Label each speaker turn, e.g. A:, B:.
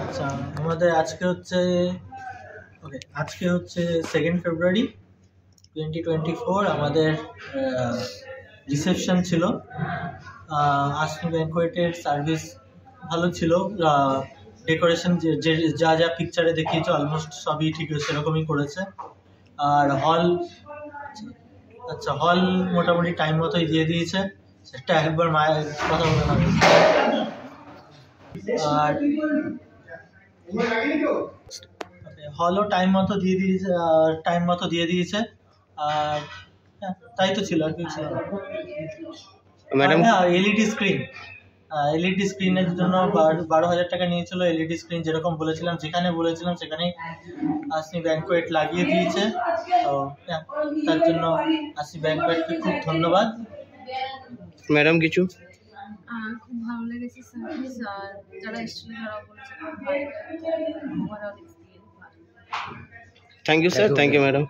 A: আচ্ছা, আমাদের আজকে হচ্ছে 2nd ফেব্রুয়ারি 2024। আমাদের রিসেপশন ছিল। আসমি ব্যাংকোয়েটের সার্ভিস ভালো ছিল। ডেকোরেশন যা যা পিকচারে দেখিয়েছে অলমোস্ট সবই ঠিক সেরকমই করেছে। আর হল মোটামুটি টাইম মতোই দিয়ে দিয়েছে, সেটা একবার মায়ের কথা বলে হবে। আর হলও টাইম মতো দিয়ে দিয়েছে। আর তাই তো ছিল, আর কি ছিল ম্যাডাম। এলইডি স্ক্রিনের জন্য 12,000 টাকা নিয়েছিল। এলইডি স্ক্রিন যেরকম যেখানে বলেছিলাম সেখানেই আসমি ব্যাংকোয়েট লাগিয়ে দিয়েছে। তো তার জন্য আসমি ব্যাংকোয়েটকে খুব ধন্যবাদ। ম্যাডাম কিছু
B: খুব ভালো লেগেছে সার্ভিস, আর যারা এসেছিল তারা বলেছে
A: thank you sir, thank you madam.